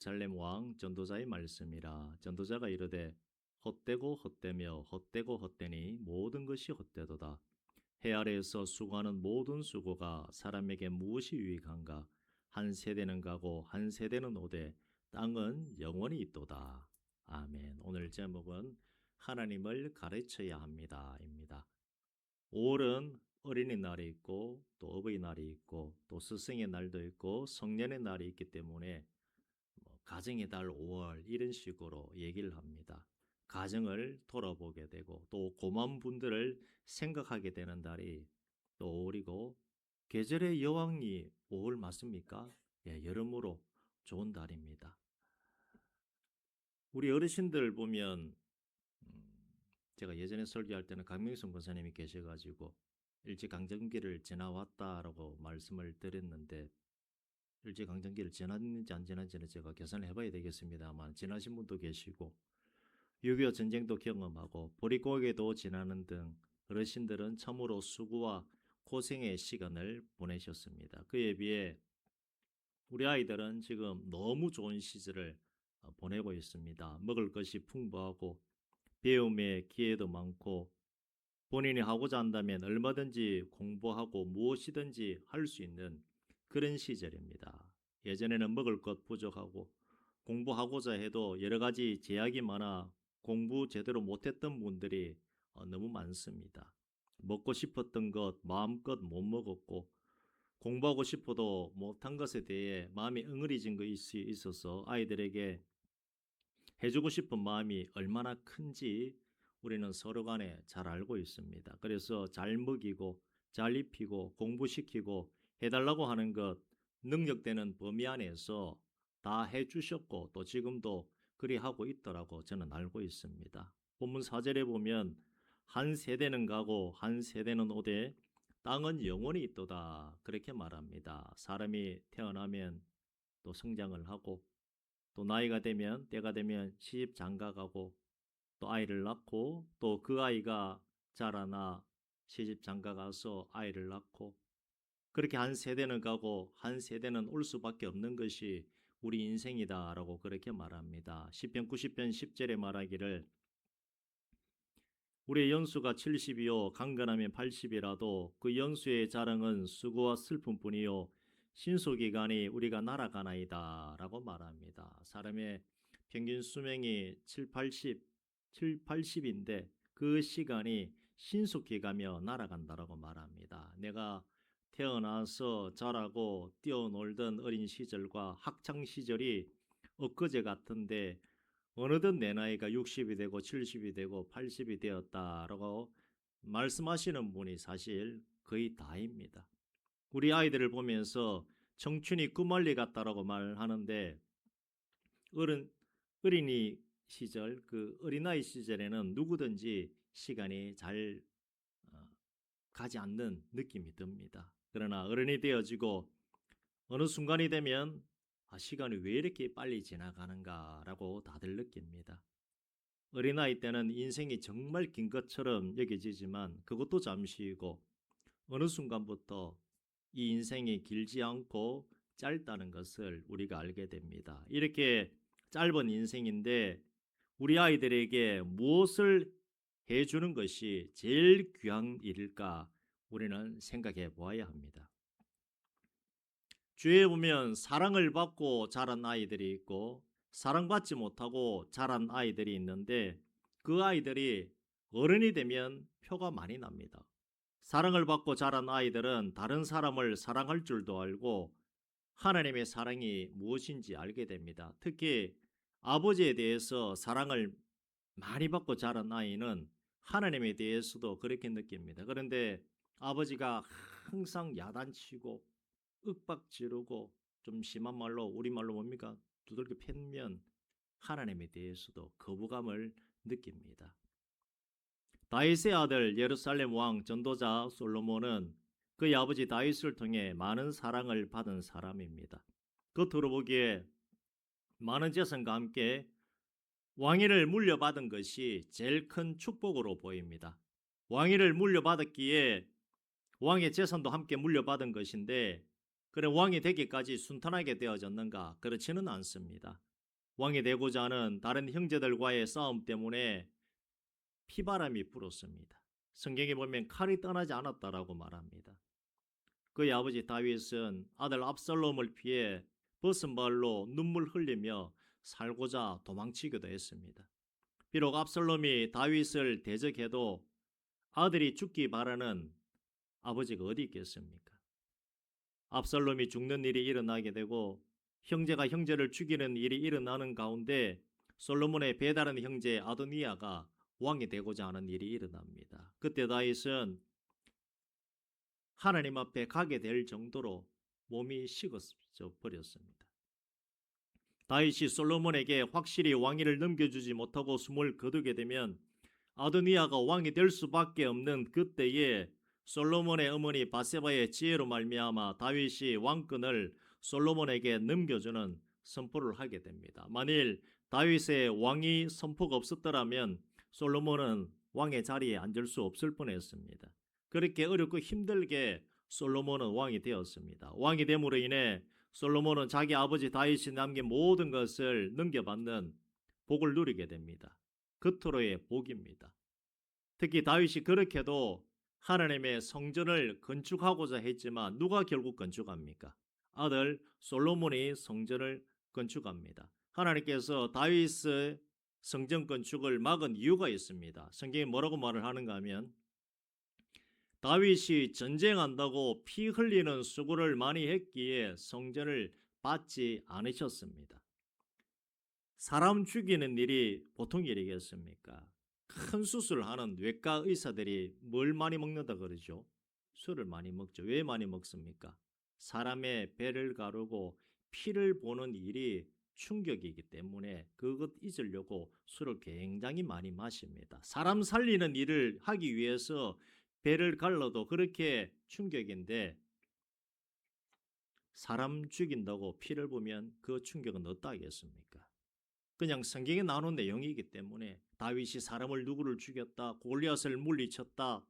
살렘 왕 전도자의 말씀이라. 전도자가 이르되 헛되고 헛되며 헛되고 헛되니 모든 것이 헛되도다. 해 아래에서 수고하는 모든 수고가 사람에게 무엇이 유익한가? 한 세대는 가고 한 세대는 오되 땅은 영원히 있도다. 아멘. 오늘 제목은 하나님을 가르쳐야 합니다입니다. 5월은 어린이날이 있고 또 어버이날이 있고 또 스승의 날도 있고 성년의 날이 있기 때문에 가정의 달 5월 이런 식으로 얘기를 합니다. 가정을 돌아보게 되고 또 고마운 분들을 생각하게 되는 달이 또 5월이고, 계절의 여왕이 5월 맞습니까? 예, 여러모로 좋은 달입니다. 우리 어르신들 보면 제가 예전에 설교할 때는 강명순 권사님이 계셔가지고 일제강점기를 지나왔다라고 말씀을 드렸는데, 일제강점기를 지났는지 안 지났는지는 제가 계산을 해봐야 되겠습니다만 지나신 분도 계시고 6.25 전쟁도 경험하고 보릿고개도 지나는 등 어르신들은 참으로 수고와 고생의 시간을 보내셨습니다. 그에 비해 우리 아이들은 지금 너무 좋은 시절을 보내고 있습니다. 먹을 것이 풍부하고 배움의 기회도 많고 본인이 하고자 한다면 얼마든지 공부하고 무엇이든지 할 수 있는 그런 시절입니다. 예전에는 먹을 것 부족하고 공부하고자 해도 여러 가지 제약이 많아 공부 제대로 못했던 분들이 너무 많습니다. 먹고 싶었던 것 마음껏 못 먹었고 공부하고 싶어도 못한 것에 대해 마음이 응어리진 것이 있어서 아이들에게 해주고 싶은 마음이 얼마나 큰지 우리는 서로 간에 잘 알고 있습니다. 그래서 잘 먹이고 잘 입히고 공부시키고 해달라고 하는 것 능력되는 범위 안에서 다 해주셨고 또 지금도 그리 하고 있더라고 저는 알고 있습니다. 본문 4절에 보면 한 세대는 가고 한 세대는 오되 땅은 영원히 있도다 그렇게 말합니다. 사람이 태어나면 또 성장을 하고 또 나이가 되면 때가 되면 시집 장가가고 또 아이를 낳고 또 그 아이가 자라나 시집 장가가서 아이를 낳고 그렇게 한 세대는 가고 한 세대는 올 수밖에 없는 것이 우리 인생이다라고 그렇게 말합니다. 시편 90편 10절에 말하기를 우리의 연수가 70이요 강건하면 80이라도 그 연수의 자랑은 수고와 슬픔뿐이요 신소기간이 우리가 날아가나이다 라고 말합니다. 사람의 평균 수명이 80인데 그 시간이 신속히 가며 날아간다라고 말합니다. 내가 태어나서 자라고 뛰어놀던 어린 시절과 학창 시절이 엊그제 같은데 어느덧 내 나이가 60이 되고 70이 되고 80이 되었다라고 말씀하시는 분이 사실 거의 다입니다. 우리 아이들을 보면서 청춘이 꿈알리 같다라고 말하는데 어린이 시절 그 어린아이 시절에는 누구든지 시간이 잘 가지 않는 느낌이 듭니다. 그러나 어른이 되어지고 어느 순간이 되면 시간이 왜 이렇게 빨리 지나가는가라고 다들 느낍니다. 어린아이 때는 인생이 정말 긴 것처럼 여겨지지만 그것도 잠시이고 어느 순간부터 이 인생이 길지 않고 짧다는 것을 우리가 알게 됩니다. 이렇게 짧은 인생인데 우리 아이들에게 무엇을 해주는 것이 제일 귀한 일일까 우리는 생각해 보아야 합니다. 주위에 보면 사랑을 받고 자란 아이들이 있고 사랑받지 못하고 자란 아이들이 있는데 그 아이들이 어른이 되면 표가 많이 납니다. 사랑을 받고 자란 아이들은 다른 사람을 사랑할 줄도 알고 하나님의 사랑이 무엇인지 알게 됩니다. 특히 아버지에 대해서 사랑을 많이 받고 자란 아이는 하나님에 대해서도 그렇게 느낍니다. 그런데 아버지가 항상 야단치고 윽박 지르고 좀 심한 말로 우리말로 뭡니까? 두들겨 패면 하나님에 대해서도 거부감을 느낍니다. 다윗의 아들 예루살렘 왕 전도자 솔로몬은 그의 아버지 다윗을 통해 많은 사랑을 받은 사람입니다. 겉으로 보기에 많은 재산과 함께 왕위를 물려받은 것이 제일 큰 축복으로 보입니다. 왕위를 물려받았기에 왕의 재산도 함께 물려받은 것인데 그래 왕이 되기까지 순탄하게 되어졌는가? 그렇지는 않습니다. 왕이 되고자 하는 다른 형제들과의 싸움 때문에 피바람이 불었습니다. 성경에 보면 칼이 떠나지 않았다라고 말합니다. 그의 아버지 다윗은 아들 압살롬을 피해 벗은 발로 눈물 흘리며 살고자 도망치기도 했습니다. 비록 압살롬이 다윗을 대적해도 아들이 죽기 바라는 아버지가 어디 있겠습니까? 압살롬이 죽는 일이 일어나게 되고 형제가 형제를 죽이는 일이 일어나는 가운데 솔로몬의 배다른 형제 아도니아가 왕이 되고자 하는 일이 일어납니다. 그때 다윗은 하나님 앞에 가게 될 정도로 몸이 식어져 버렸습니다. 다윗이 솔로몬에게 확실히 왕위를 넘겨주지 못하고 숨을 거두게 되면 아도니아가 왕이 될 수밖에 없는 그때에 솔로몬의 어머니 바세바의 지혜로 말미암아 다윗이 왕권을 솔로몬에게 넘겨주는 선포를 하게 됩니다. 만일 다윗의 왕위 선포가 없었더라면 솔로몬은 왕의 자리에 앉을 수 없을 뻔했습니다. 그렇게 어렵고 힘들게 솔로몬은 왕이 되었습니다. 왕이 됨으로 인해 솔로몬은 자기 아버지 다윗이 남긴 모든 것을 넘겨받는 복을 누리게 됩니다. 그토록의 복입니다. 특히 다윗이 그렇게도 하나님의 성전을 건축하고자 했지만 누가 결국 건축합니까? 아들 솔로몬이 성전을 건축합니다. 하나님께서 다윗의 성전 건축을 막은 이유가 있습니다. 성경이 뭐라고 말을 하는가 하면 다윗이 전쟁한다고 피 흘리는 수고를 많이 했기에 성전을 받지 않으셨습니다. 사람 죽이는 일이 보통 일이겠습니까? 큰 수술을 하는 외과 의사들이 뭘 많이 먹는다 그러죠? 술을 많이 먹죠. 왜 많이 먹습니까? 사람의 배를 가르고 피를 보는 일이 충격이기 때문에 그것 잊으려고 술을 굉장히 많이 마십니다. 사람 살리는 일을 하기 위해서 배를 갈라도 그렇게 충격인데 사람 죽인다고 피를 보면 그 충격은 어떠 하겠습니까? 그냥 성경에 나오는 내용이기 때문에 다윗이 사람을 누구를 죽였다, 골리앗을 물리쳤다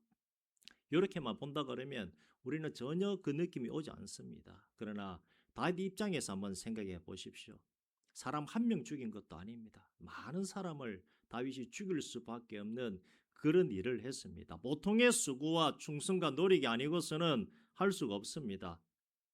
이렇게만 본다 그러면 우리는 전혀 그 느낌이 오지 않습니다. 그러나 다윗 입장에서 한번 생각해 보십시오. 사람 한 명 죽인 것도 아닙니다. 많은 사람을 다윗이 죽일 수밖에 없는 그런 일을 했습니다. 보통의 수고와 충성과 노력이 아니고서는 할 수가 없습니다.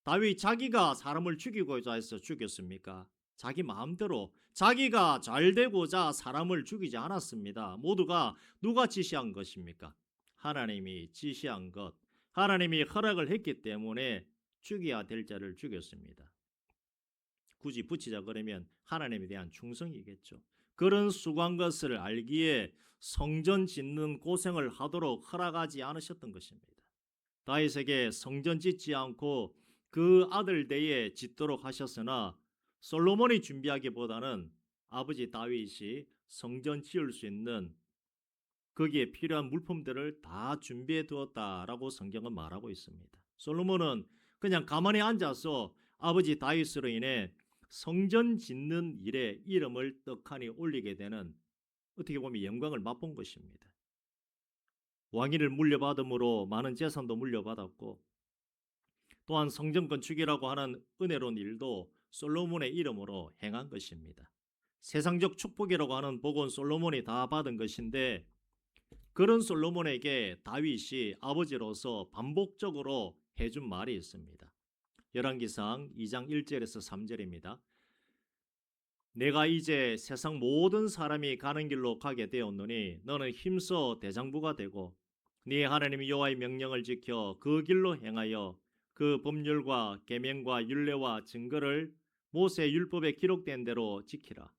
다윗 자기가 사람을 죽이고자 해서 죽였습니까? 자기 마음대로 자기가 잘 되고자 사람을 죽이지 않았습니다. 모두가 누가 지시한 것입니까? 하나님이 지시한 것, 하나님이 허락을 했기 때문에 죽여야 될 자를 죽였습니다. 굳이 붙이자 그러면 하나님에 대한 충성이겠죠. 그런 수고한 것을 알기에 성전 짓는 고생을 하도록 허락하지 않으셨던 것입니다. 다윗에게 성전 짓지 않고 그 아들 대에 짓도록 하셨으나 솔로몬이 준비하기보다는 아버지 다윗이 성전 지을 수 있는 거기에 필요한 물품들을 다 준비해 두었다라고 성경은 말하고 있습니다. 솔로몬은 그냥 가만히 앉아서 아버지 다윗으로 인해 성전 짓는 일에 이름을 떡하니 올리게 되는 어떻게 보면 영광을 맛본 것입니다. 왕위를 물려받음으로 많은 재산도 물려받았고 또한 성전 건축이라고 하는 은혜로운 일도 솔로몬의 이름으로 행한 것입니다. 세상적 축복이라고 하는 복은 솔로몬이 다 받은 것인데 그런 솔로몬에게 다윗이 아버지로서 반복적으로 해준 말이 있습니다. 열왕기상 2장 1절에서 3절입니다. 내가 이제 세상 모든 사람이 가는 길로 가게 되었노니 너는 힘써 대장부가 되고 네 하나님 여호와의 명령을 지켜 그 길로 행하여 그 법률과 계명과 율례와 증거를 모세 율법에 기록된 대로 지키라.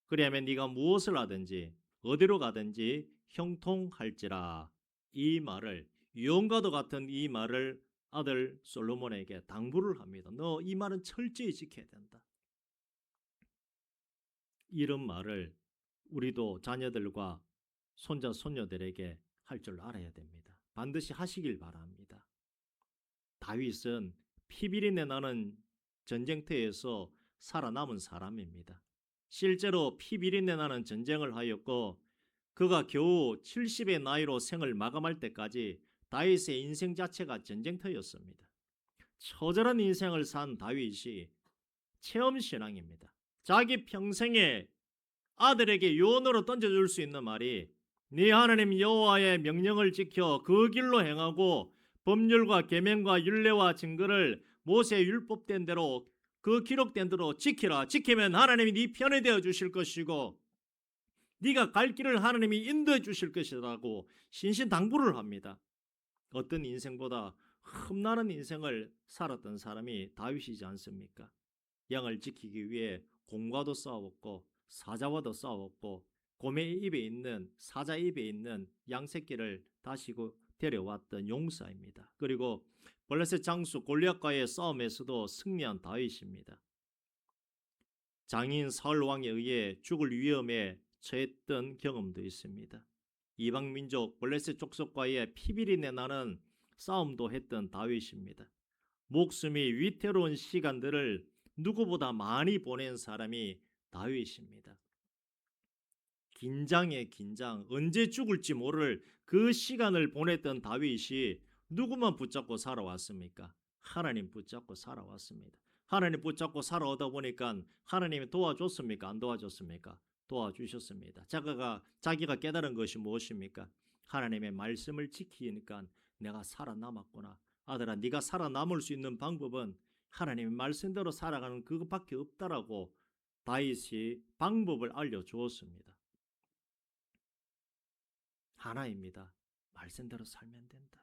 그리하면 네가 무엇을 하든지 어디로 가든지 형통할지라. 이 말을 유언과도 같은 이 말을 아들 솔로몬에게 당부를 합니다. 너 이 말은 철저히 지켜야 된다. 이런 말을 우리도 자녀들과 손자 손녀들에게 할 줄 알아야 됩니다. 반드시 하시길 바랍니다. 다윗은 피비린내 나는 전쟁터에서 살아남은 사람입니다. 실제로 피비린내 나는 전쟁을 하였고 그가 겨우 70의 나이로 생을 마감할 때까지 다윗의 인생 자체가 전쟁터였습니다. 처절한 인생을 산 다윗이 체험신앙입니다. 자기 평생에 아들에게 유언으로 던져줄 수 있는 말이 네 하나님 여호와의 명령을 지켜 그 길로 행하고 법률과 계명과 율례와 증거를 모세의 율법된 대로 그 기록된 대로 지키라. 지키면 하나님이 네 편이 되어 주실 것이고 네가 갈 길을 하나님이 인도해 주실 것이라고 신신당부를 합니다. 어떤 인생보다 흠나는 인생을 살았던 사람이 다윗이지 않습니까? 양을 지키기 위해 곰과도 싸웠고 사자와도 싸웠고 곰의 입에 있는 사자 입에 있는 양 새끼를 다시고 데려왔던 용사입니다. 그리고 블레셋 장수 골리앗과의 싸움에서도 승리한 다윗입니다. 장인 사울 왕에 의해 죽을 위험에 처했던 경험도 있습니다. 이방 민족 블레셋 족속과의 피비린내 나는 싸움도 했던 다윗입니다. 목숨이 위태로운 시간들을 누구보다 많이 보낸 사람이 다윗입니다. 긴장에 긴장, 언제 죽을지 모를 그 시간을 보냈던 다윗이 누구만 붙잡고 살아왔습니까? 하나님 붙잡고 살아왔습니다. 하나님 붙잡고 살아오다 보니까 하나님이 도와줬습니까? 안 도와줬습니까? 도와주셨습니다. 자기가 깨달은 것이 무엇입니까? 하나님의 말씀을 지키니까 내가 살아남았구나. 아들아, 네가 살아남을 수 있는 방법은 하나님의 말씀대로 살아가는 그것밖에 없다라고 다윗이 방법을 알려주었습니다. 하나입니다. 말씀대로 살면 된다.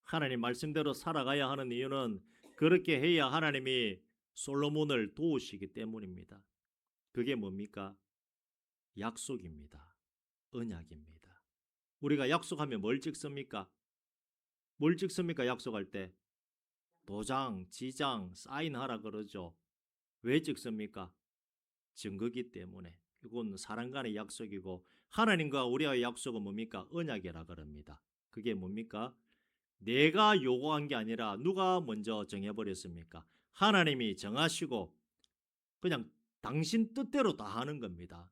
하나님 말씀대로 살아가야 하는 이유는 그렇게 해야 하나님이 솔로몬을 도우시기 때문입니다. 그게 뭡니까? 약속입니다. 언약입니다. 우리가 약속하면 뭘 찍습니까? 뭘 찍습니까? 약속할 때 도장, 지장, 사인하라 그러죠. 왜 찍습니까? 증거기 때문에. 이건 사람 간의 약속이고 하나님과 우리와의 약속은 뭡니까? 언약이라 그럽니다. 그게 뭡니까? 내가 요구한 게 아니라 누가 먼저 정해버렸습니까? 하나님이 정하시고 그냥 당신 뜻대로 다 하는 겁니다.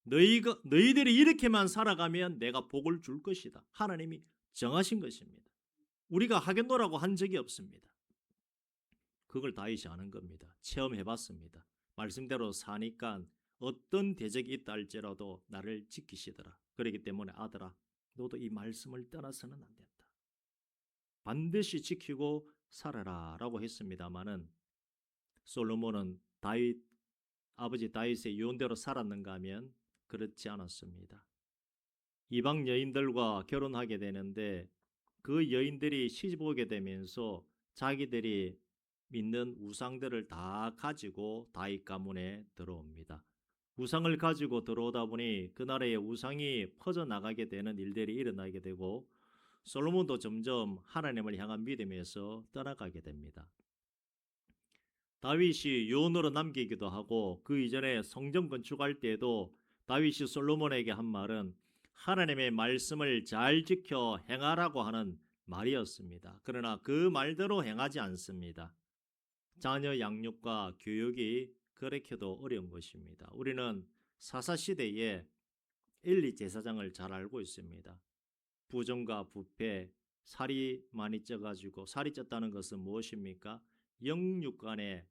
너희들이 이렇게만 살아가면 내가 복을 줄 것이다. 하나님이 정하신 것입니다. 우리가 하겠노라고 한 적이 없습니다. 그걸 다윗이 아는 겁니다. 체험해봤습니다. 말씀대로 사니까 어떤 대적이 있다 할지라도 나를 지키시더라. 그렇기 때문에 아들아, 너도 이 말씀을 떠나서는 안 된다. 반드시 지키고 살아라 라고 했습니다마는 솔로몬은 아버지 다윗의 유언대로 살았는가 하면 그렇지 않았습니다. 이방 여인들과 결혼하게 되는데 그 여인들이 시집 오게 되면서 자기들이 믿는 우상들을 다 가지고 다윗 가문에 들어옵니다. 우상을 가지고 들어오다 보니 그 나라의 우상이 퍼져나가게 되는 일들이 일어나게 되고 솔로몬도 점점 하나님을 향한 믿음에서 떠나가게 됩니다. 다윗이 유언으로 남기기도 하고 그 이전에 성전 건축할 때에도 다윗이 솔로몬에게 한 말은 하나님의 말씀을 잘 지켜 행하라고 하는 말이었습니다. 그러나 그 말대로 행하지 않습니다. 자녀 양육과 교육이 그렇게도 어려운 것입니다. 우리는 사사시대에 엘리 제사장을 잘 알고 있습니다. 부정과 부패, 살이 많이 쪄가지고 살이 쪘다는 것은 무엇입니까? 영육간에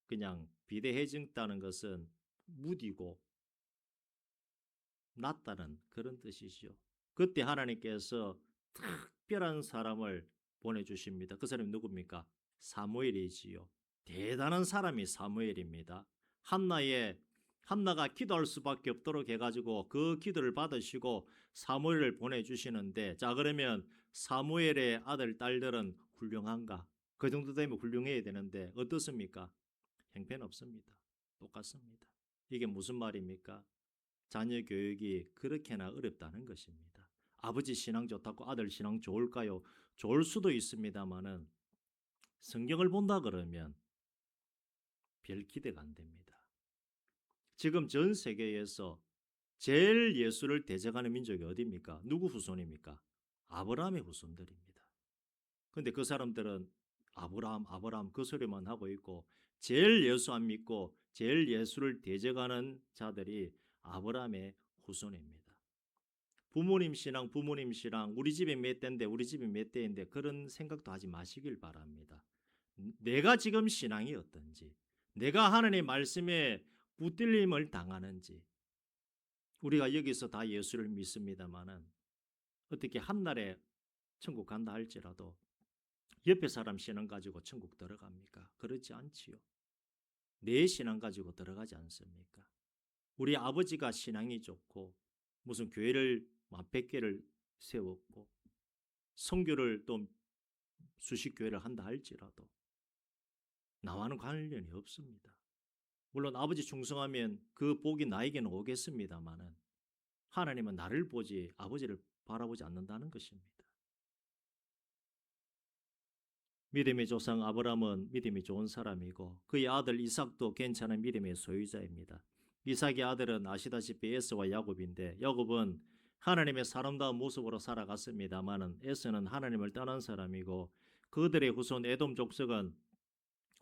그냥 비대해졌다는 것은 무디고 낮다는 그런 뜻이죠. 그때 하나님께서 특별한 사람을 보내주십니다. 그 사람이 누굽니까? 사무엘이지요. 대단한 사람이 사무엘입니다. 한나가 기도할 수밖에 없도록 해가지고 그 기도를 받으시고 사무엘을 보내주시는데 자 그러면 사무엘의 아들 딸들은 훌륭한가? 그 정도 되면 훌륭해야 되는데 어떻습니까? 형편없습니다. 똑같습니다. 이게 무슨 말입니까? 자녀 교육이 그렇게나 어렵다는 것입니다. 아버지 신앙 좋다고 아들 신앙 좋을까요? 좋을 수도 있습니다만은 성경을 본다 그러면 별 기대가 안 됩니다. 지금 전 세계에서 제일 예수를 대적하는 민족이 어디입니까? 누구 후손입니까? 아브라함의 후손들입니다. 근데 그 사람들은 아브라함 그 소리만 하고 있고 제일 예수 안 믿고 제일 예수를 대적하는 자들이 아브라함의 후손입니다. 부모님 신앙 우리 집에 몇 대인데 우리 집이 몇 대인데 그런 생각도 하지 마시길 바랍니다. 내가 지금 신앙이 어떤지 내가 하나님의 말씀에 붙들림을 당하는지. 우리가 여기서 다 예수를 믿습니다마는 어떻게 한날에 천국 간다 할지라도 옆에 사람 신앙 가지고 천국 들어갑니까? 그렇지 않지요. 내 신앙 가지고 들어가지 않습니까? 우리 아버지가 신앙이 좋고 무슨 교회를 몇백 개를 세웠고 선교를 또 수십 교회를 한다 할지라도 나와는 관련이 없습니다. 물론 아버지 충성하면 그 복이 나에게는 오겠습니다마는 하나님은 나를 보지 아버지를 바라보지 않는다는 것입니다. 믿음의 조상 아브라함은 믿음이 좋은 사람이고 그의 아들 이삭도 괜찮은 믿음의 소유자입니다. 이삭의 아들은 아시다시피 에서와 야곱인데 야곱은 하나님의 사람다운 모습으로 살아갔습니다마는 에서는 하나님을 떠난 사람이고 그들의 후손 에돔 족속은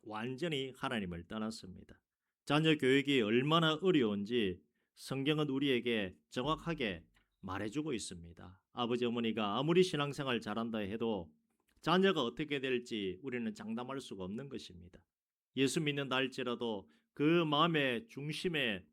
완전히 하나님을 떠났습니다. 자녀 교육이 얼마나 어려운지 성경은 우리에게 정확하게 말해주고 있습니다. 아버지 어머니가 아무리 신앙생활 잘한다 해도 자녀가 어떻게 될지 우리는 장담할 수가 없는 것입니다. 예수 믿는다 할지라도 그 마음의 중심에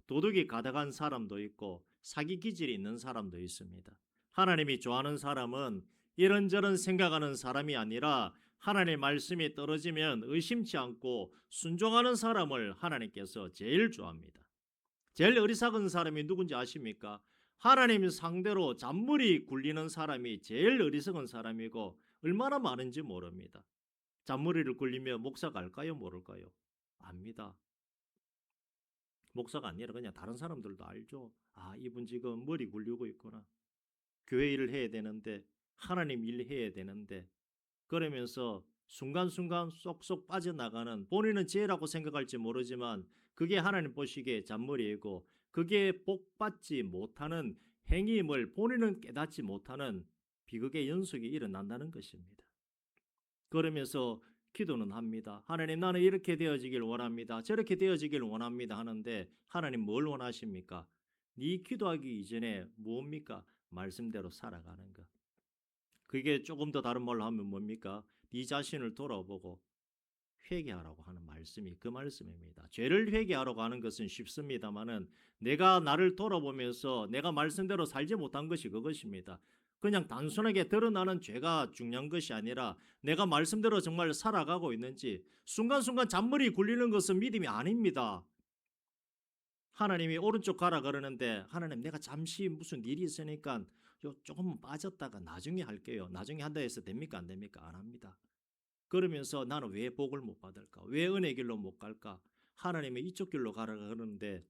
도둑이 가득한 사람도 있고 사기 기질이 있는 사람도 있습니다. 하나님이 좋아하는 사람은 이런저런 생각하는 사람이 아니라 하나님의 말씀이 떨어지면 의심치 않고 순종하는 사람을 하나님께서 제일 좋아합니다. 제일 어리석은 사람이 누군지 아십니까? 하나님 상대로 잔머리 굴리는 사람이 제일 어리석은 사람이고 얼마나 많은지 모릅니다. 잔머리를 굴리며 목사가 알까요? 모를까요? 압니다. 목사가 아니라 그냥 다른 사람들도 알죠. 아, 이분 지금 머리 굴리고 있구나. 교회 일을 해야 되는데 하나님 일 해야 되는데 그러면서 순간순간 쏙쏙 빠져나가는 본인은 죄라고 생각할지 모르지만 그게 하나님 보시기에 잔머리이고 그게 복받지 못하는 행위임을 본인은 깨닫지 못하는 비극의 연속이 일어난다는 것입니다. 그러면서 기도는 합니다. 하나님 나는 이렇게 되어지길 원합니다. 저렇게 되어지길 원합니다 하는데 하나님 뭘 원하십니까? 네 기도하기 이전에 뭡니까? 말씀대로 살아가는 것. 그게 조금 더 다른 말로 하면 뭡니까? 네 자신을 돌아보고 회개하라고 하는 말씀이 그 말씀입니다. 죄를 회개하라고 하는 것은 쉽습니다만은 내가 나를 돌아보면서 내가 말씀대로 살지 못한 것이 그것입니다. 그냥 단순하게 드러나는 죄가 중요한 것이 아니라 내가 말씀대로 정말 살아가고 있는지 순간순간 잔머리 굴리는 것은 믿음이 아닙니다. 하나님이 오른쪽 가라 그러는데 하나님 내가 잠시 무슨 일이 있으니까 조금 빠졌다가 나중에 할게요. 나중에 한다 해서 됩니까? 안 됩니까? 안 합니다. 그러면서 나는 왜 복을 못 받을까? 왜 은혜 길로 못 갈까? 하나님이 이쪽 길로 가라 그러는데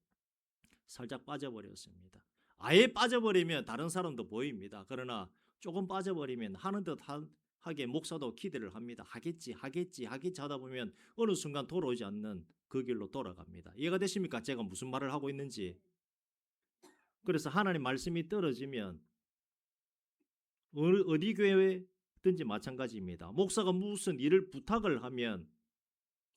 살짝 빠져버렸습니다. 아예 빠져버리면 다른 사람도 보입니다. 그러나 조금 빠져버리면 하는 듯 하게 목사도 기대를 합니다. 하겠지 하다 보면 어느 순간 돌아오지 않는 그 길로 돌아갑니다. 이해가 되십니까? 제가 무슨 말을 하고 있는지. 그래서 하나님 말씀이 떨어지면 어디 교회든지 마찬가지입니다. 목사가 무슨 일을 부탁을 하면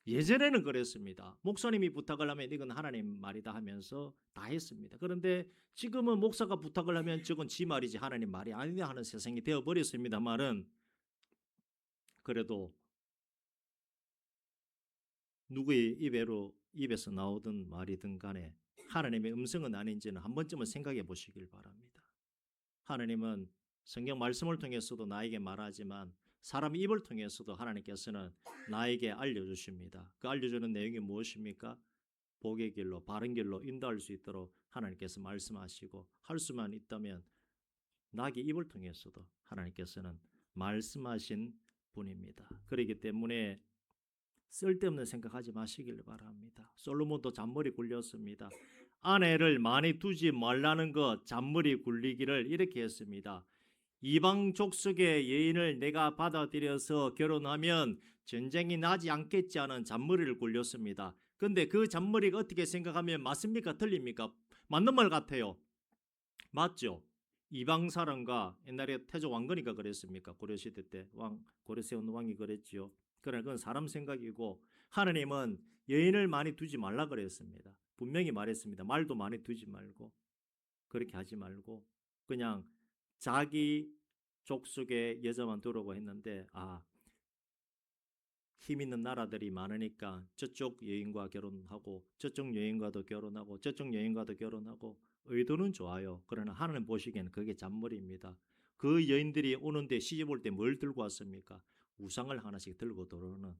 예전에는 그랬습니다. 목사님이 부탁을 하면 이건 하나님 말이다 하면서 다 했습니다. 그런데 지금은 목사가 부탁을 하면 저건 지 말이지 하나님 말이 아니다 하는 세상이 되어버렸습니다만은 그래도 누구의 입에서 나오든 말이든 간에 하나님의 음성은 아닌지는 한 번쯤은 생각해 보시길 바랍니다. 하나님은 성경 말씀을 통해서도 나에게 말하지만 사람 입을 통해서도 하나님께서는 나에게 알려주십니다. 그 알려주는 내용이 무엇입니까? 복의 길로 바른 길로 인도할 수 있도록 하나님께서 말씀하시고 할 수만 있다면 나의 입을 통해서도 하나님께서는 말씀하신 분입니다. 그렇기 때문에 쓸데없는 생각하지 마시길 바랍니다. 솔로몬도 잔머리 굴렸습니다. 아내를 많이 두지 말라는 것 잔머리 굴리기를 이렇게 했습니다. 이방 족속의 여인을 내가 받아들여서 결혼하면 전쟁이 나지 않겠지 하는 잔머리를 굴렸습니다. 근데 그 잔머리가 어떻게 생각하면 맞습니까? 틀립니까? 맞는 말 같아요. 맞죠? 이방 사람과 옛날에 태조 왕건이가 그랬습니까? 고려시대 때 고려세운 왕이 그랬지요. 그러나 그건 사람 생각이고 하나님은 여인을 많이 두지 말라 그랬습니다. 분명히 말했습니다. 말도 많이 두지 말고 그렇게 하지 말고 그냥 자기 족속의 여자만 두라고 했는데 힘 있는 나라들이 많으니까 저쪽 여인과 결혼하고 저쪽 여인과도 결혼하고 저쪽 여인과도 결혼하고 의도는 좋아요. 그러나 하나님 보시기에는 그게 잔머리입니다. 그 여인들이 오는데 시집 올 때 뭘 들고 왔습니까? 우상을 하나씩 들고 들어오는.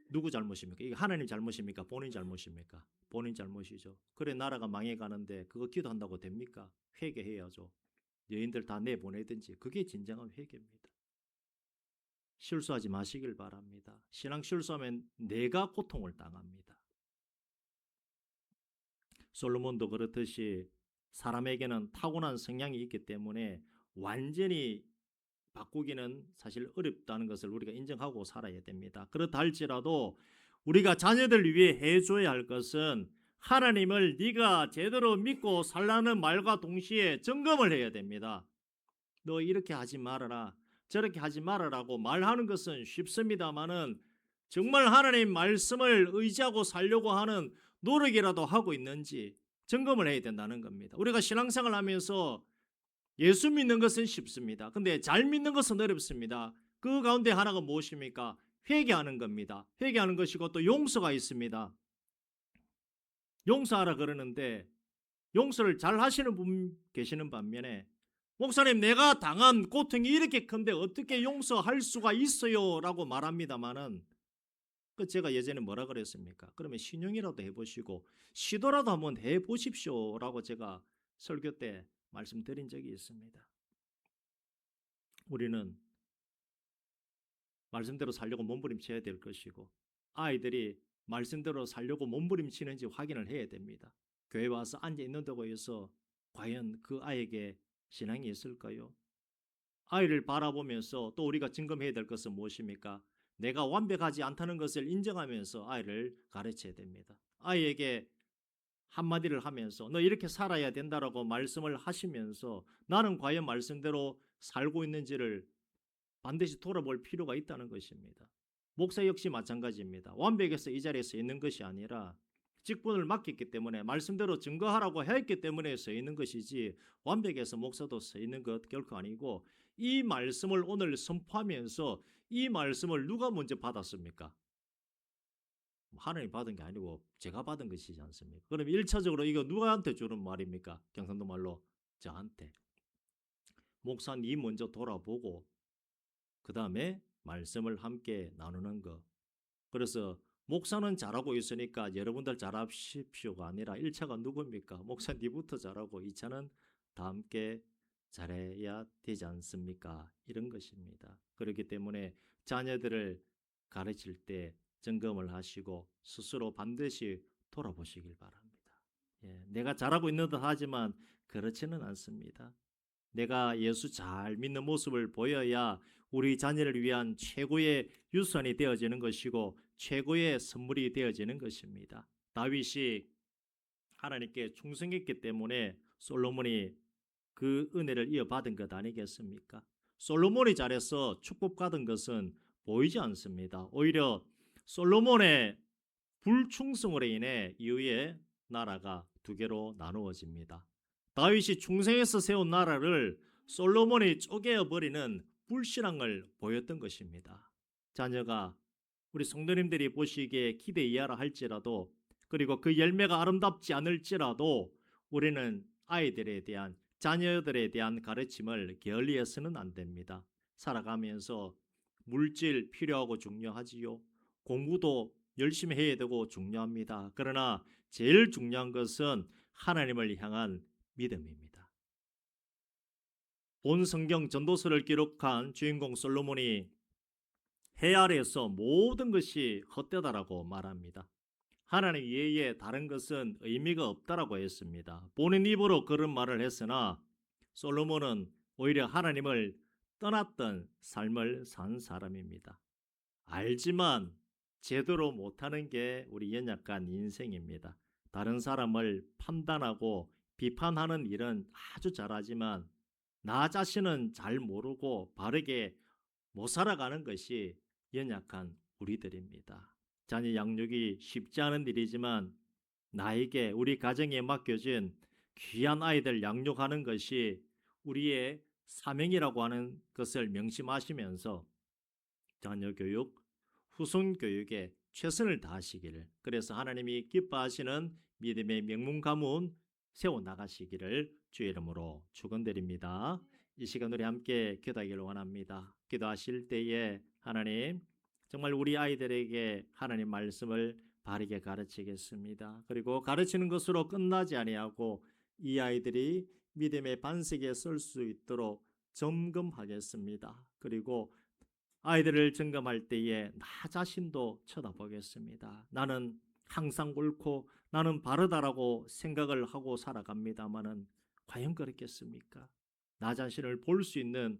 누구 잘못입니까? 이게 하나님 잘못입니까? 본인 잘못입니까? 본인 잘못이죠. 그래 나라가 망해가는데 그거 기도한다고 됩니까? 회개해야죠. 여인들 다 내보내든지. 그게 진정한 회개입니다. 실수하지 마시길 바랍니다. 신앙 실수하면 내가 고통을 당합니다. 솔로몬도 그렇듯이 사람에게는 타고난 성향이 있기 때문에 완전히 바꾸기는 사실 어렵다는 것을 우리가 인정하고 살아야 됩니다. 그렇다 할지라도 우리가 자녀들 위해 해줘야 할 것은 하나님을 네가 제대로 믿고 살라는 말과 동시에 점검을 해야 됩니다. 너 이렇게 하지 말아라, 저렇게 하지 말아라고 말하는 것은 쉽습니다만은 정말 하나님 말씀을 의지하고 살려고 하는 노력이라도 하고 있는지 점검을 해야 된다는 겁니다. 우리가 신앙생활 하면서 예수 믿는 것은 쉽습니다. 근데 잘 믿는 것은 어렵습니다. 그 가운데 하나가 무엇입니까? 회개하는 겁니다. 회개하는 것이고 또 용서가 있습니다. 용서하라 그러는데 용서를 잘 하시는 분 계시는 반면에 목사님 내가 당한 고통이 이렇게 큰데 어떻게 용서할 수가 있어요? 라고 말합니다마는 제가 예전에 뭐라 그랬습니까? 그러면 신용이라도 해보시고 시도라도 한번 해보십시오 라고 제가 설교 때 말씀드린 적이 있습니다. 우리는 말씀대로 살려고 몸부림쳐야 될 것이고 아이들이 말씀대로 살려고 몸부림치는지 확인을 해야 됩니다. 교회 와서 앉아 있는다고 해서 과연 그 아이에게 신앙이 있을까요? 아이를 바라보면서 또 우리가 점검해야 될 것은 무엇입니까? 내가 완벽하지 않다는 것을 인정하면서 아이를 가르쳐야 됩니다. 아이에게 한마디를 하면서 너 이렇게 살아야 된다라고 말씀을 하시면서 나는 과연 말씀대로 살고 있는지를 반드시 돌아볼 필요가 있다는 것입니다. 목사 역시 마찬가지입니다. 완벽해서 이 자리에 서 있는 것이 아니라 직분을 맡겼기 때문에 말씀대로 증거하라고 했기 때문에 서 있는 것이지 완벽해서 목사도 서 있는 것 결코 아니고 이 말씀을 오늘 선포하면서 이 말씀을 누가 먼저 받았습니까? 하나님 받은 게 아니고 제가 받은 것이지 않습니까? 그럼 1차적으로 이거 누구한테 주는 말입니까? 경상도 말로 저한테. 목사님 먼저 돌아보고 그 다음에 말씀을 함께 나누는 것. 그래서 목사는 잘하고 있으니까 여러분들 잘하십시오가 아니라 1차가 누굽니까? 목사 니부터 잘하고 2차는 다 함께 잘해야 되지 않습니까? 이런 것입니다. 그렇기 때문에 자녀들을 가르칠 때 점검을 하시고 스스로 반드시 돌아보시길 바랍니다. 내가 잘하고 있는 듯 하지만 그렇지는 않습니다. 내가 예수 잘 믿는 모습을 보여야 우리 자녀를 위한 최고의 유산이 되어지는 것이고 최고의 선물이 되어지는 것입니다. 다윗이 하나님께 충성했기 때문에 솔로몬이 그 은혜를 이어받은 것 아니겠습니까? 솔로몬이 잘해서 축복받은 것은 보이지 않습니다. 오히려 솔로몬의 불충성으로 인해 이후에 나라가 두 개로 나누어집니다. 다윗이 충성해서 세운 나라를 솔로몬이 쪼개어버리는 불신앙을 보였던 것입니다. 자녀가 우리 성도님들이 보시기에 기대 이하라 할지라도 그리고 그 열매가 아름답지 않을지라도 우리는 아이들에 대한 자녀들에 대한 가르침을 게을리해서는 안 됩니다. 살아가면서 물질 필요하고 중요하지요. 공부도 열심히 해야 되고 중요합니다. 그러나 제일 중요한 것은 하나님을 향한 믿음입니다. 본 성경 전도서를 기록한 주인공 솔로몬이 해 아래에서 모든 것이 헛되다라고 말합니다. 하나님 외에 다른 것은 의미가 없다라고 했습니다. 본인 입으로 그런 말을 했으나 솔로몬은 오히려 하나님을 떠났던 삶을 산 사람입니다. 알지만 제대로 못하는 게 우리 연약한 인생입니다. 다른 사람을 판단하고 비판하는 일은 아주 잘하지만 나 자신은 잘 모르고 바르게 못 살아가는 것이 연약한 우리들입니다. 자녀 양육이 쉽지 않은 일이지만 나에게 우리 가정에 맡겨진 귀한 아이들 양육하는 것이 우리의 사명이라고 하는 것을 명심하시면서 자녀 교육, 후손 교육에 최선을 다하시기를, 그래서 하나님이 기뻐하시는 믿음의 명문 가문 세워나가시기를 주의 이름으로 축원드립니다. 이 시간 우리 함께 기도하기를 원합니다. 기도하실 때에 하나님, 정말 우리 아이들에게 하나님 말씀을 바르게 가르치겠습니다. 그리고 가르치는 것으로 끝나지 아니하고 이 아이들이 믿음의 반석에 설 수 있도록 점검하겠습니다. 그리고 아이들을 점검할 때에 나 자신도 쳐다보겠습니다. 나는 항상 옳고 나는 바르다라고 생각을 하고 살아갑니다마는 과연 그렇겠습니까? 나 자신을 볼 수 있는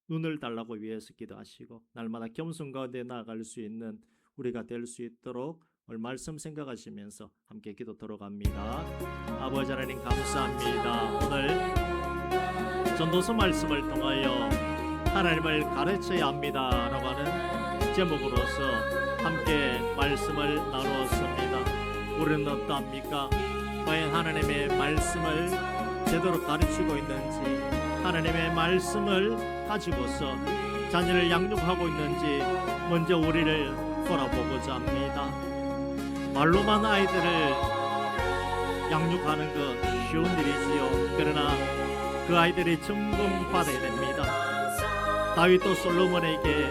눈을 달라고 위해서 기도하시고 날마다 겸손 가운데 나아갈 수 있는 우리가 될 수 있도록 오늘 말씀 생각하시면서 함께 기도 들어갑니다. 아버지 하나님 감사합니다. 오늘 전도서 말씀을 통하여 하나님을 가르쳐야 합니다 라고 하는 제목으로서 함께 말씀을 나누었습니다. 우리는 어떠합니까? 과연 하나님의 말씀을 제대로 가르치고 있는지, 하나님의 말씀을 가지고서 자녀를 양육하고 있는지 먼저 우리를 돌아보고자 합니다. 말로만 아이들을 양육하는 것 쉬운 일이지요. 그러나 그 아이들이 점검받아야 됩니다. 다윗도 솔로몬에게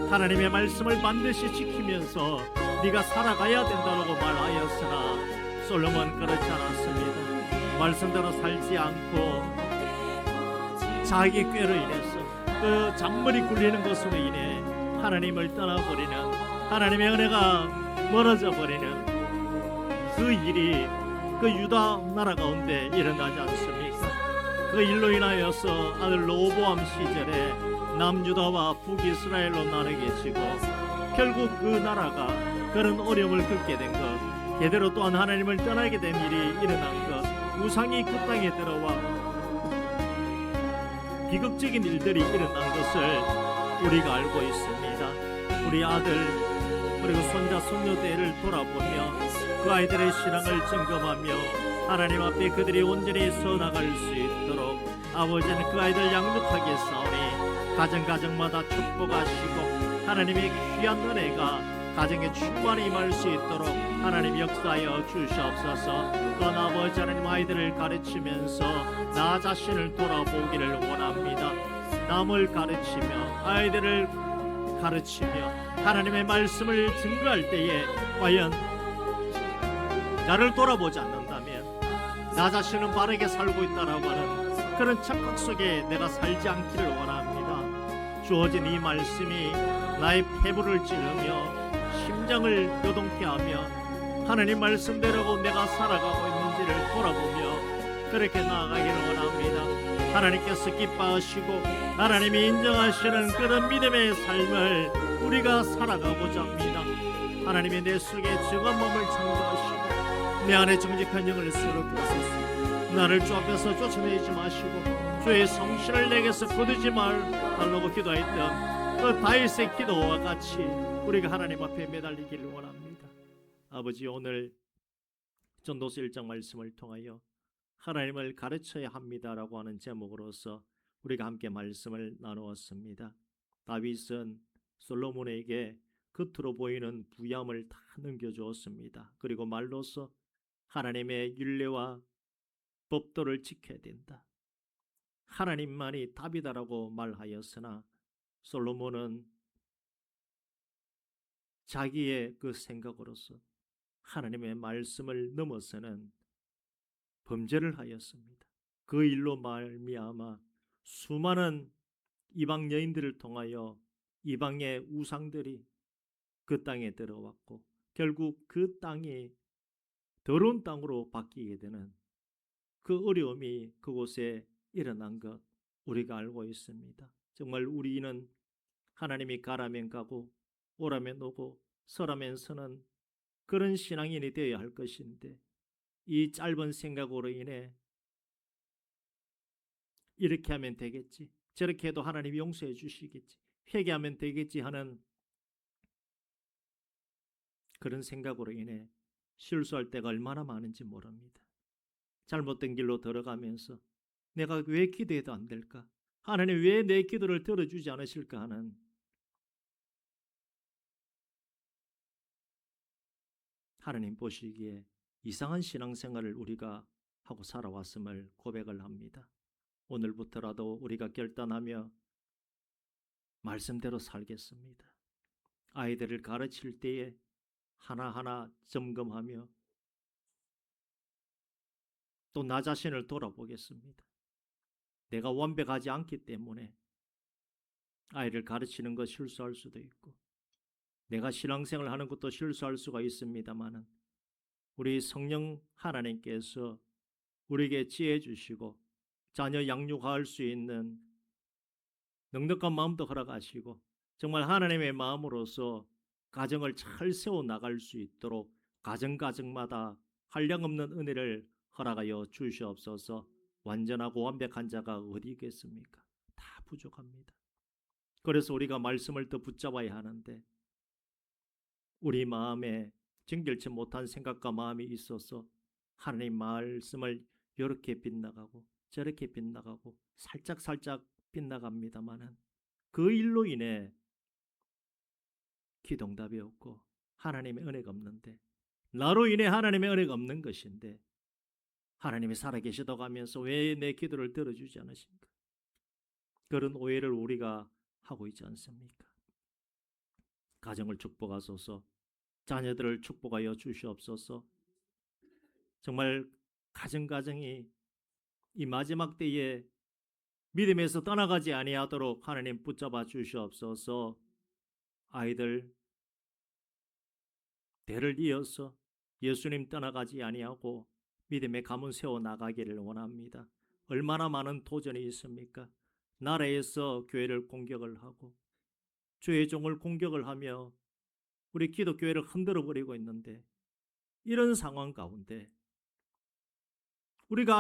하나님의 말씀을 반드시 지키면서 네가 살아가야 된다고 말하였으나 솔로몬 그렇지 않았습니다. 말씀대로 살지 않고 자기 꾀로 인해서 그 잔머리 굴리는 것으로 인해 하나님을 떠나버리는, 하나님의 은혜가 멀어져 버리는 그 일이 그 유다 나라 가운데 일어나지 않습니까? 그 일로 인하여서 아들 로보암 시절에 남유다와 북이스라엘로 나누게 지고 결국 그 나라가 그런 어려움을 겪게 된 것, 제대로 또한 하나님을 떠나게 된 일이 일어난 것, 우상이 그 땅에 들어와 비극적인 일들이 일어난 것을 우리가 알고 있습니다. 우리 아들 그리고 손자 손녀들을 돌아보며 그 아이들의 신앙을 점검하며 하나님 앞에 그들이 온전히 서 나갈 수 있도록 아버지는 그 아이들 양육하겠사오니 가정가정마다 축복하시고 하나님의 귀한 은혜가 가정에 충만히 임할 수 있도록 하나님 역사하여 주시옵소서. 또한 아버지 하나님 아이들을 가르치면서 나 자신을 돌아보기를 원합니다. 남을 가르치며 아이들을 가르치며 하나님의 말씀을 증거할 때에 과연 나를 돌아보지 않는다면 나 자신은 바르게 살고 있다라고 하는 그런 착각 속에 내가 살지 않기를 원합니다. 주어진 이 말씀이 나의 폐부를 찌르며 심장을 요동케 하며 하나님 말씀대로 내가 살아가고 있는지를 돌아보며 그렇게 나아가기를 원합니다. 하나님께서 기뻐하시고 하나님이 인정하시는 그런 믿음의 삶을 우리가 살아가고자 합니다. 하나님이 내 속에 정한 몸을 창조하시고 내 안에 정직한 영을 새롭게 나를 주 앞에서 쫓아내지 마시고 주의 성신을 내게서 거두지 말라고 기도했던 그 다윗의 기도와 같이 우리가 하나님 앞에 매달리기를 원합니다. 아버지, 오늘 전도서 1장 말씀을 통하여 하나님을 가르쳐야 합니다라고 하는 제목으로서 우리가 함께 말씀을 나누었습니다. 다윗은 솔로몬에게 겉으로 보이는 부함을 다 넘겨주었습니다. 그리고 말로써 하나님의 율례와 법도를 지켜야 된다, 하나님만이 답이다라고 말하였으나 솔로몬은 자기의 그 생각으로서 하나님의 말씀을 넘어서는 범죄를 하였습니다. 그 일로 말미암아 수많은 이방 여인들을 통하여 이방의 우상들이 그 땅에 들어왔고 결국 그 땅이 더러운 땅으로 바뀌게 되는 그 어려움이 그곳에 일어난 것 우리가 알고 있습니다. 정말 우리는 하나님이 가라면 가고 오라면 오고 서라면 서는 그런 신앙인이 되어야 할 것인데 이 짧은 생각으로 인해 이렇게 하면 되겠지, 저렇게 해도 하나님이 용서해 주시겠지, 회개하면 되겠지 하는 그런 생각으로 인해 실수할 때가 얼마나 많은지 모릅니다. 잘못된 길로 들어가면서 내가 왜 기도해도 안 될까? 하나님 왜 내 기도를 들어주지 않으실까 하는 하나님 보시기에 이상한 신앙생활을 우리가 하고 살아왔음을 고백을 합니다. 오늘부터라도 우리가 결단하며 말씀대로 살겠습니다. 아이들을 가르칠 때에 하나하나 점검하며 또 나 자신을 돌아보겠습니다. 내가 완벽하지 않기 때문에 아이를 가르치는 것 실수할 수도 있고 내가 신앙생활을 하는 것도 실수할 수가 있습니다만 우리 성령 하나님께서 우리에게 지혜 주시고 자녀 양육할 수 있는 넉넉한 마음도 허락하시고 정말 하나님의 마음으로서 가정을 잘 세워나갈 수 있도록 가정마다 한량없는 은혜를 허락하여 주시옵소서. 완전하고 완벽한 자가 어디 있겠습니까? 다 부족합니다. 그래서 우리가 말씀을 더 붙잡아야 하는데 우리 마음에 정결치 못한 생각과 마음이 있어서 하나님 말씀을 이렇게 빗나가고 저렇게 빗나가고 살짝 빗나갑니다마는 그 일로 인해 기도응답이 없고 하나님의 은혜가 없는데 나로 인해 하나님의 은혜가 없는 것인데 하나님이 살아계시다고 하면서 왜 내 기도를 들어주지 않으십니까? 그런 오해를 우리가 하고 있지 않습니까? 가정을 축복하소서. 자녀들을 축복하여 주시옵소서. 정말 가정이 이 마지막 때에 믿음에서 떠나가지 아니하도록 하나님 붙잡아 주시옵소서. 아이들 대를 이어서 예수님 떠나가지 아니하고 믿음의 가문 세워 나가기를 원합니다. 얼마나 많은 도전이 있습니까? 나라에서 교회를 공격을 하고 주의 종을 공격을 하며 우리 기독교회를 흔들어 버리고 있는데 이런 상황 가운데 우리가